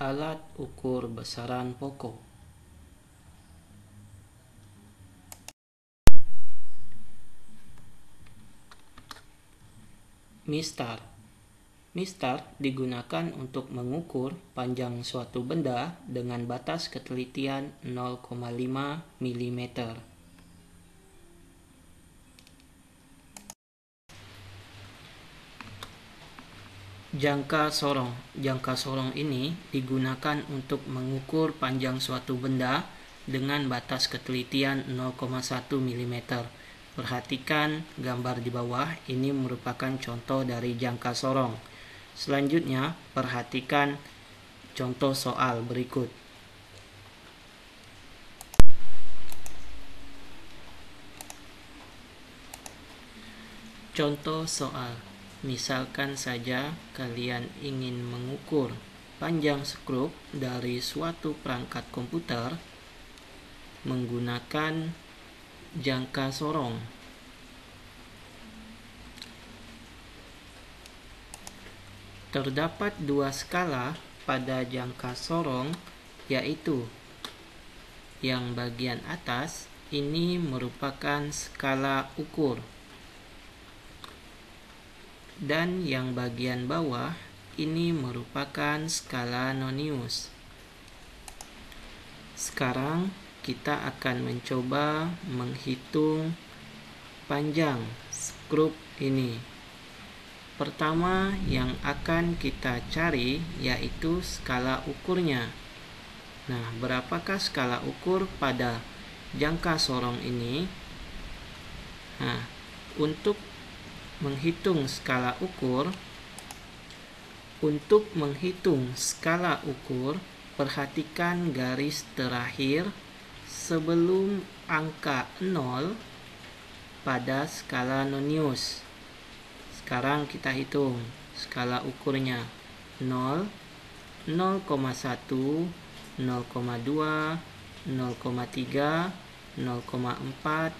Alat ukur besaran pokok. Mistar. Mistar digunakan untuk mengukur panjang suatu benda dengan batas ketelitian 0,5 mm. Jangka sorong. Jangka sorong ini digunakan untuk mengukur panjang suatu benda dengan batas ketelitian 0,1 mm. Perhatikan gambar di bawah, ini merupakan contoh dari jangka sorong. Selanjutnya, perhatikan contoh soal berikut. Contoh soal. Misalkan saja kalian ingin mengukur panjang skrup dari suatu perangkat komputer menggunakan jangka sorong. Terdapat dua skala pada jangka sorong, yaitu yang bagian atas ini merupakan skala ukur dan yang bagian bawah ini merupakan skala Nonius. Sekarang kita akan mencoba menghitung panjang skrup ini. Pertama yang akan kita cari yaitu skala ukurnya. Nah, berapakah skala ukur pada jangka sorong ini? Nah, untuk menghitung skala ukur, perhatikan garis terakhir sebelum angka 0 pada skala Nonius. Sekarang kita hitung skala ukurnya 0, 0,1, 0,2, 0,3, 0,4,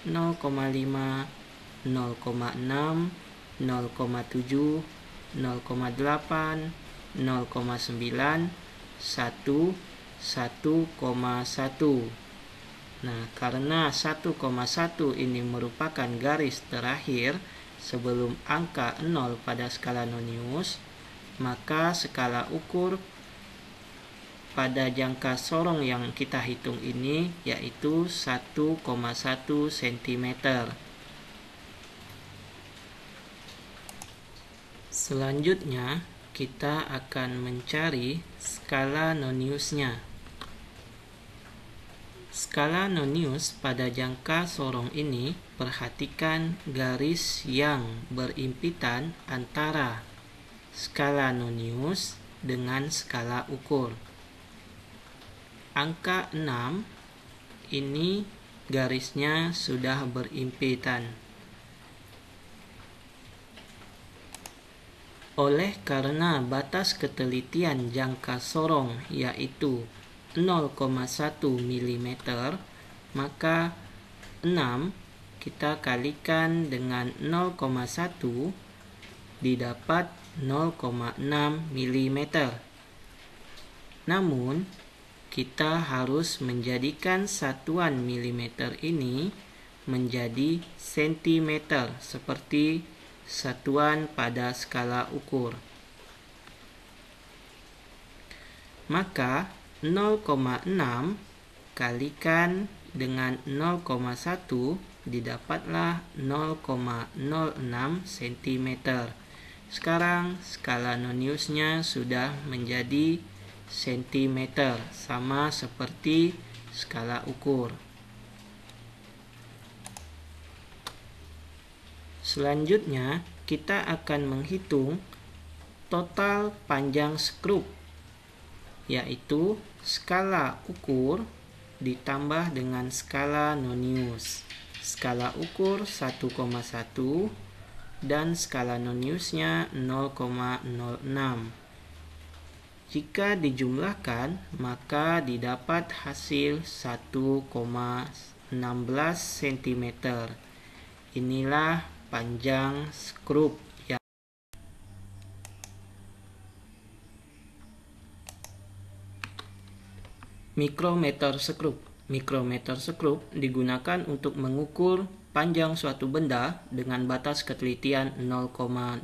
0,5, 0,6, 0,7, 0,8, 0,9, 1, 1,1. Nah, karena 1,1 ini merupakan garis terakhir sebelum angka 0 pada skala Nonius, maka skala ukur pada jangka sorong yang kita hitung ini yaitu 1,1 cm. Selanjutnya, kita akan mencari skala Noniusnya. Skala Nonius pada jangka sorong ini, perhatikan garis yang berimpitan antara skala Nonius dengan skala ukur. Angka 6 ini garisnya sudah berimpitan. Oleh karena batas ketelitian jangka sorong yaitu 0,1 mm, maka 6 kita kalikan dengan 0,1 didapat 0,6 mm. Namun, kita harus menjadikan satuan milimeter ini menjadi sentimeter seperti satuan pada skala ukur. Maka 0,6 kalikan dengan 0,1 didapatlah 0,06 cm. Sekarang skala Noniusnya sudah menjadi sentimeter, sama seperti skala ukur. Selanjutnya, kita akan menghitung total panjang skrup, yaitu skala ukur ditambah dengan skala Nonius. Skala ukur 1,1 dan skala Noniusnya 0,06. Jika dijumlahkan, maka didapat hasil 1,16 cm. Inilah panjang skrup Mikrometer skrup. Mikrometer skrup digunakan untuk mengukur panjang suatu benda dengan batas ketelitian 0,01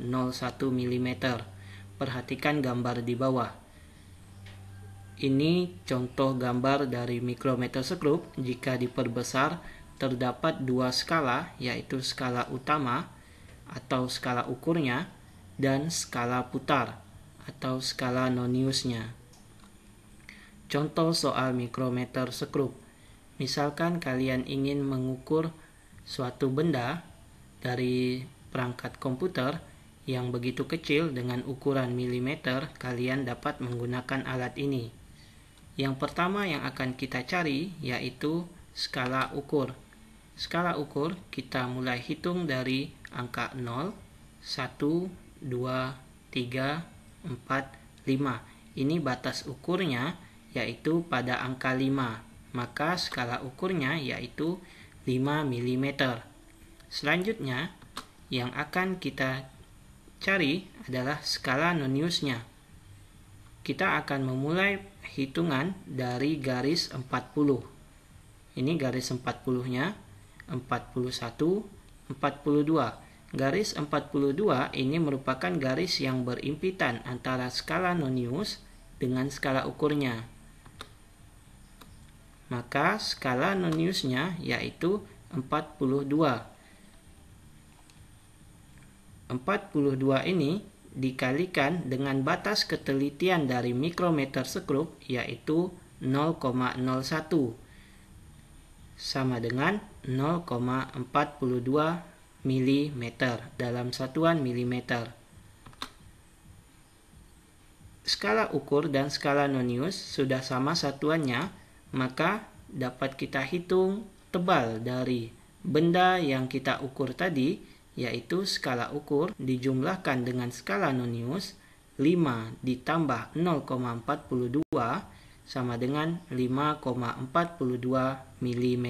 mm. Perhatikan gambar di bawah. Ini contoh gambar dari mikrometer skrup. Jika diperbesar, terdapat dua skala, yaitu skala utama atau skala ukurnya dan skala putar atau skala noniusnya. Contoh soal mikrometer skrup. Misalkan kalian ingin mengukur suatu benda dari perangkat komputer yang begitu kecil dengan ukuran milimeter, kalian dapat menggunakan alat ini. Yang pertama yang akan kita cari yaitu skala ukur. Skala ukur kita mulai hitung dari angka 0, 1, 2, 3, 4, 5. Ini batas ukurnya yaitu pada angka 5. Maka skala ukurnya yaitu 5 mm. Selanjutnya yang akan kita cari adalah skala noniusnya. Kita akan memulai hitungan dari garis 40. Ini garis 40-nya, 41, 42. Garis 42 ini merupakan garis yang berimpitan antara skala nonius dengan skala ukurnya. Maka skala noniusnya yaitu 42. 42 ini dikalikan dengan batas ketelitian dari mikrometer skrup yaitu 0,01 sama dengan 0,42 mm dalam satuan milimeter. Skala ukur dan skala nonius sudah sama satuannya, maka dapat kita hitung tebal dari benda yang kita ukur tadi, yaitu skala ukur dijumlahkan dengan skala nonius. 5 ditambah 0,42 sama dengan 5,42 mm.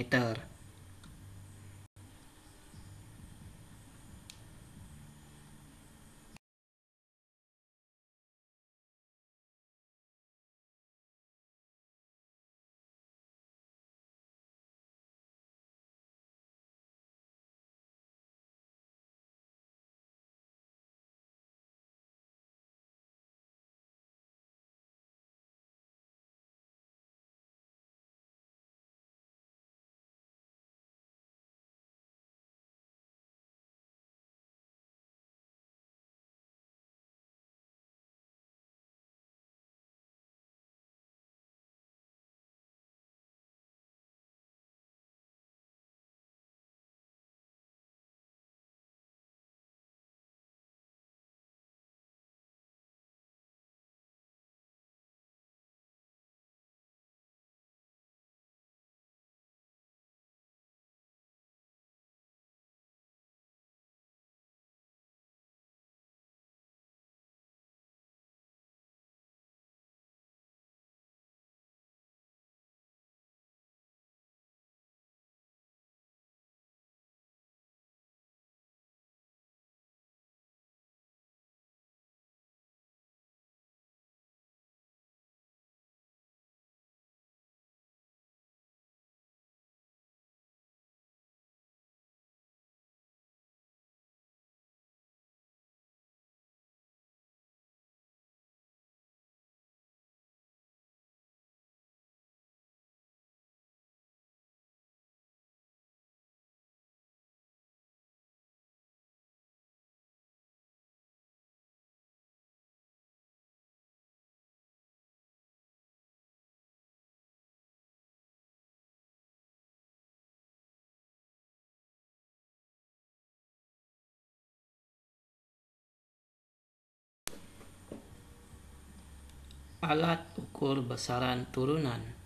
Alat ukur besaran turunan.